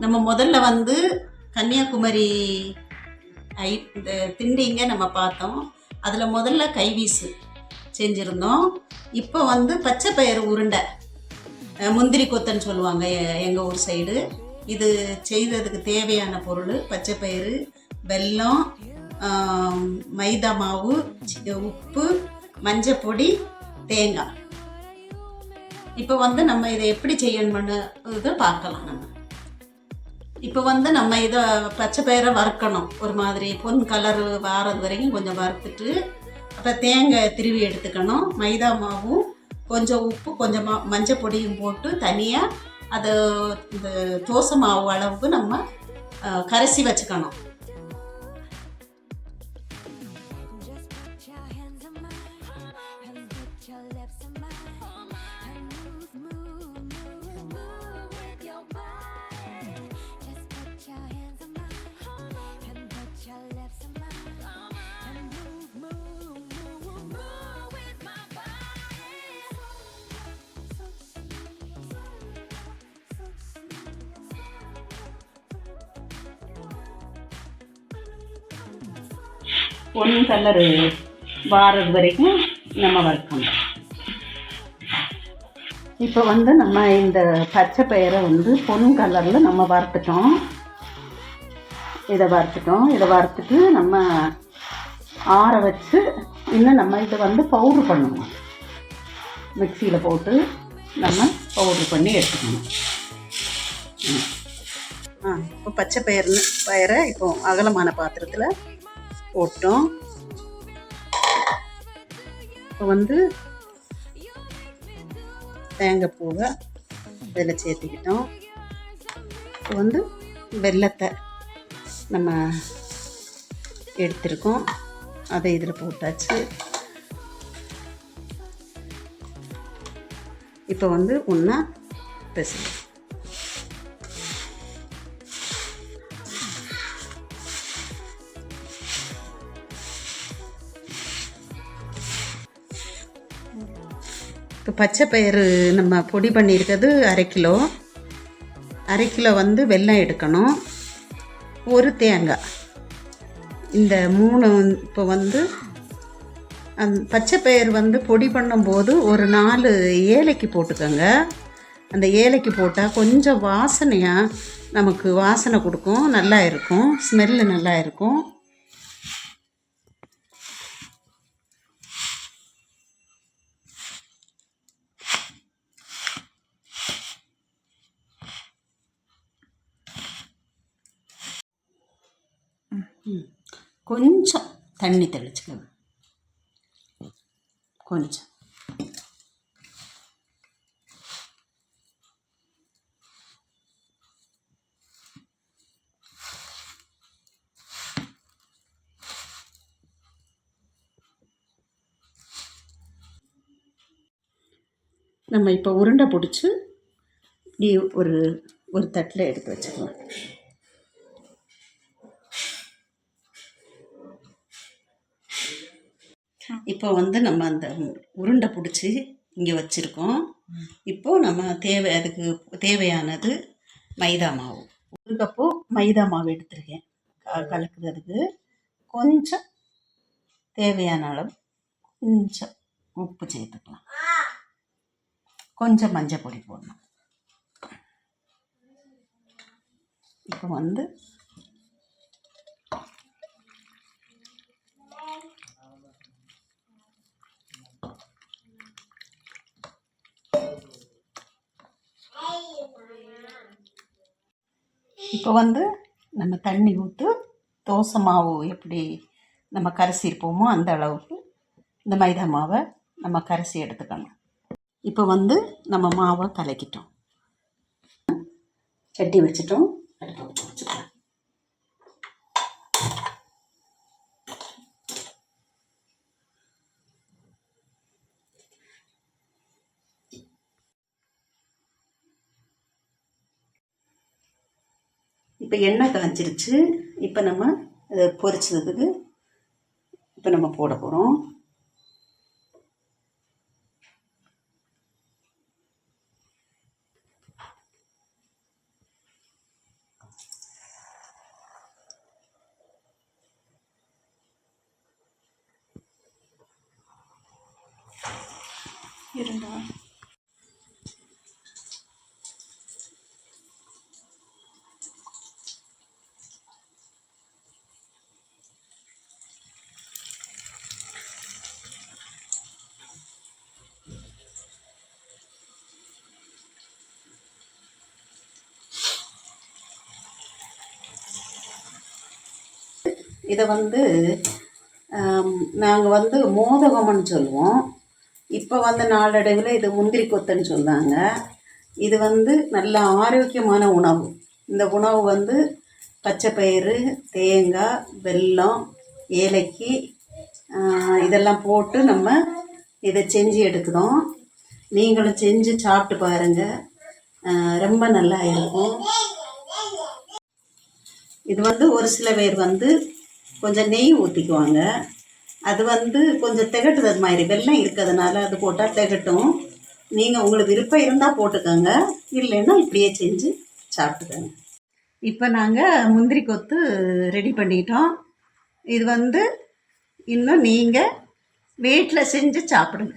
நம்ம முதல்ல வந்து கன்னியாகுமரி இந்த திண்டிங்க நம்ம பார்த்தோம். அதில் முதல்ல கைவீசு செஞ்சுருந்தோம். இப்போ வந்து பச்சை பயிறு உருண்டை, முந்திரி கொத்தன்னு சொல்லுவாங்க எங்கள் ஊர் சைடு. இது செய்ததுக்கு தேவையான பொருள் பச்சை பயிறு, வெல்லம், மைதா மாவு, உப்பு, மஞ்சப்பொடி, தேங்காய். இப்போ வந்து நம்ம இதை எப்படி செய்யணும்னு இதை பார்க்கலாம். இப்போ வந்து நம்ம இதை பச்சை பயிரை வறுக்கணும். ஒரு மாதிரி பொன் கலர் வாரது வரைக்கும் கொஞ்சம் வறுத்துட்டு, அப்போ தேங்காய் திருவி எடுத்துக்கணும். மைதா மாவும் கொஞ்சம் உப்பு கொஞ்சம் மஞ்சள் பொடியும் போட்டு தனியாக அதை இந்த தோசை மாவு அளவுக்கு நம்ம கரைசி வச்சுக்கணும். பொன் கலரு வாரது வரைக்கும் நம்ம வறுக்கணும். இப்போ வந்து நம்ம இந்த பச்சை பயிரை வந்து பொன் கலரில் நம்ம வறுத்துட்டோம். இதை வறுத்துட்டு நம்ம ஆற வச்சு இன்னும் நம்ம இதை வந்து பவுட்ரு பண்ணணும். மிக்சியில் போட்டு நம்ம பவுட்ரு பண்ணி எடுத்துக்கணும். இப்போ பச்சை பயிரை இப்போ அகலமான பாத்திரத்தில் போட்டோம். இப்போ வந்து தேங்காய் பூவை இதில் சேர்த்துக்கிட்டோம். இப்போ வந்து வெல்லத்தை நம்ம எடுத்துருக்கோம், அதை இதில் போட்டாச்சு. இப்போ வந்து ஒன்றா பிசையணும். இப்போ பச்சை பயிறு நம்ம பொடி பண்ணியிருக்கிறது அரை கிலோ வந்து வெல்லம் எடுக்கணும். ஒரு தேங்காய், இந்த 3. இப்போ வந்து பச்சை பயிறு வந்து பொடி பண்ணும்போது ஒரு 4 ஏலக்கி போட்டுக்கோங்க. அந்த ஏலக்கி போட்டால் கொஞ்சம் வாசனையாக நமக்கு வாசனை கொடுக்கும், நல்லா இருக்கும், ஸ்மெல்லு நல்லா இருக்கும். கொஞ்சம் தண்ணி தெளிச்சுக்கணும், கொஞ்சம். நம்ம இப்போ உருண்டை பிடிச்சி இப்படி ஒரு தட்டில் எடுத்து வச்சுக்கலாம். இப்போ வந்து நம்ம அந்த உருண்டை பிடிச்சி இங்கே வச்சுருக்கோம். இப்போது நம்ம அதுக்கு தேவையானது மைதா மாவு. 1 கப்பு மைதா மாவு எடுத்துருக்கேன். கலக்குறதுக்கு கொஞ்சம் தேவையான அளவு கொஞ்சம் உப்பு சேர்த்துக்கலாம், கொஞ்சம் மஞ்சள் பொடி போடணும். இப்போ வந்து நம்ம தண்ணி ஊற்றி தோசை மாவு எப்படி நம்ம கரைசி இருப்போமோ அந்த அளவுக்கு இந்த மைதா மாவை நம்ம கரைசி எடுத்துக்கணும். இப்போ வந்து நம்ம மாவை கலக்கிட்டோம், சட்டி வச்சுட்டோம், அடுப்பு வச்சுக்கலாம். இப்போ எண்ணெய் காய்ச்சிருச்சு. இப்போ நம்ம இதை பொரிச்சதுக்கு இப்போ நம்ம போட போகிறோம். இருந்தா இதை வந்து நாங்கள் வந்து மோதகம்னு சொல்லுவோம். இப்போ வந்து நாளடைவில் இது முந்திரி கொத்துன்னு சொல்லுவாங்க. இது வந்து நல்ல ஆரோக்கியமான உணவு. இந்த உணவு வந்து பச்சைப்பயிறு, தேங்காய், வெல்லம், ஏலக்கி இதெல்லாம் போட்டு நம்ம இதை செஞ்சு எடுக்கிறோம். நீங்களும் செஞ்சு சாப்பிட்டு பாருங்கள், ரொம்ப நல்லா இருக்கும். இது வந்து ஒரு சில பேர் வந்து கொஞ்சம் நெய் ஊற்றிக்குவாங்க. அது வந்து கொஞ்சம் திகட்டுறது மாதிரி, வெல்லம் இருக்கிறதுனால அது போட்டால் திகட்டும். நீங்கள் உங்களுக்கு விருப்பம் இருந்தால் போட்டுக்கோங்க, இல்லைன்னா இப்படியே செஞ்சு சாப்பிட்டுக்கோங்க. இப்போ நாங்கள் முந்திரி கொத்து ரெடி பண்ணிட்டோம். இது வந்து இன்னும் நீங்கள் வீட்டில் செஞ்சு சாப்பிடுங்க.